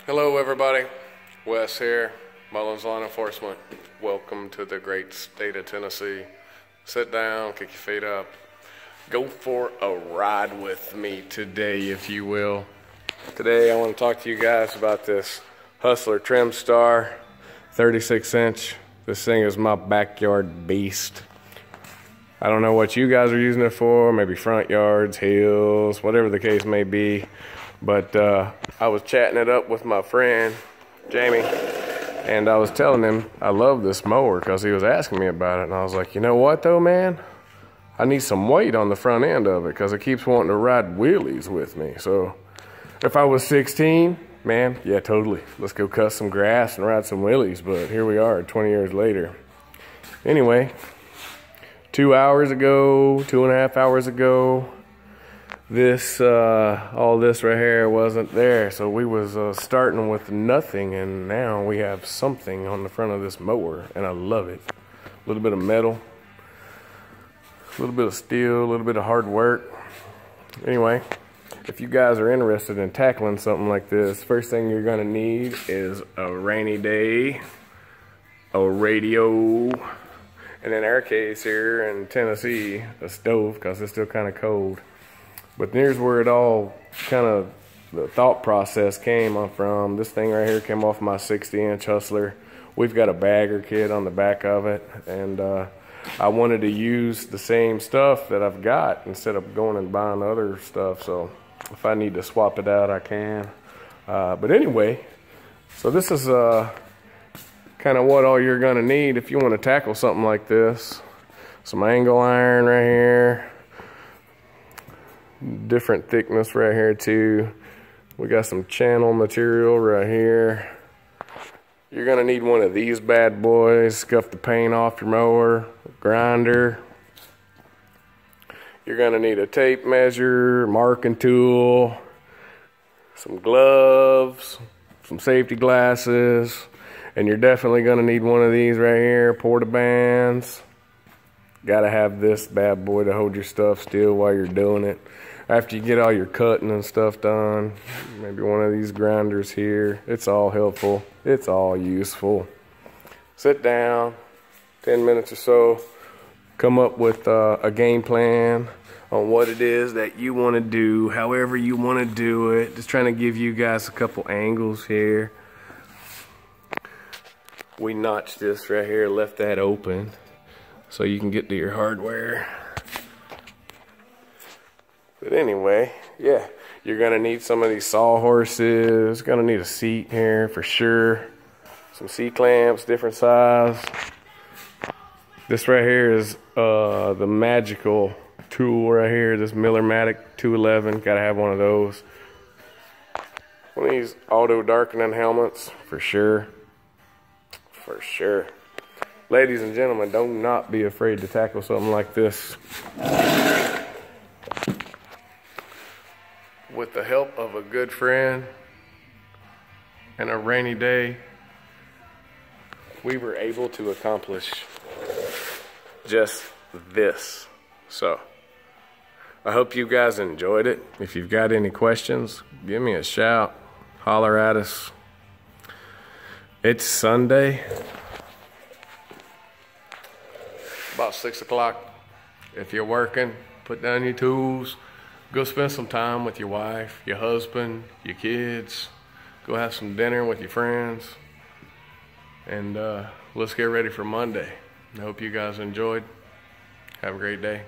Hello everybody, Wes here, Mullins Law Enforcement. Welcome to the great state of Tennessee. Sit down, kick your feet up. Go for a ride with me today, if you will. Today I want to talk to you guys about this Hustler Trim Star 36-inch. This thing is my backyard beast. I don't know what you guys are using it for, maybe front yards, hills, whatever the case may be. But I was chatting it up with my friend, Jamie, and I was telling him I love this mower because he was asking me about it. And I was like, you know what though, man? I need some weight on the front end of it because it keeps wanting to ride wheelies with me. So if I was 16, man, yeah, totally. Let's go cut some grass and ride some wheelies. But here we are 20 years later. Anyway, 2 hours ago, 2.5 hours ago, this all this right here wasn't there, so we was starting with nothing, and now we have something on the front of this mower, and I love it. A little bit of metal, a little bit of steel, a little bit of hard work. Anyway, if you guys are interested in tackling something like this, first thing you're gonna need is a rainy day, a radio, and in our case here in Tennessee, a stove, because it's still kind of cold. But here's where it all kind of, the thought process came from. This thing right here came off my 60-inch Hustler. We've got a bagger kit on the back of it, and I wanted to use the same stuff that I've got instead of going and buying other stuff. So if I need to swap it out, I can. But anyway, so this is kind of what all you're gonna need if you want to tackle something like this. Some angle iron right here. Different thickness right here too. We got some channel material right here. You're gonna need one of these bad boys, scuff the paint off your mower, grinder. You're gonna need a tape measure, marking tool, some gloves, some safety glasses, and you're definitely gonna need one of these right here, porta bands. Gotta have this bad boy to hold your stuff still while you're doing it. After you get all your cutting and stuff done, maybe one of these grinders here. It's all helpful. It's all useful. Sit down, 10 minutes or so, come up with a game plan on what it is that you want to do, however you want to do it. Just trying to give you guys a couple angles here. We notched this right here, left that open so you can get to your hardware. But anyway, yeah, you're gonna need some of these sawhorses, gonna need a seat here for sure. Some C-clamps, different size. This right here is the magical tool right here, this Miller-Matic 211, gotta have one of those. One of these auto darkening helmets, for sure. For sure. Ladies and gentlemen, do not be afraid to tackle something like this. With the help of a good friend and a rainy day, we were able to accomplish just this. So, I hope you guys enjoyed it. If you've got any questions, give me a shout, holler at us. It's Sunday, about 6 o'clock. If you're working, put down your tools. Go spend some time with your wife, your husband, your kids. Go have some dinner with your friends. And let's get ready for Monday. I hope you guys enjoyed. Have a great day.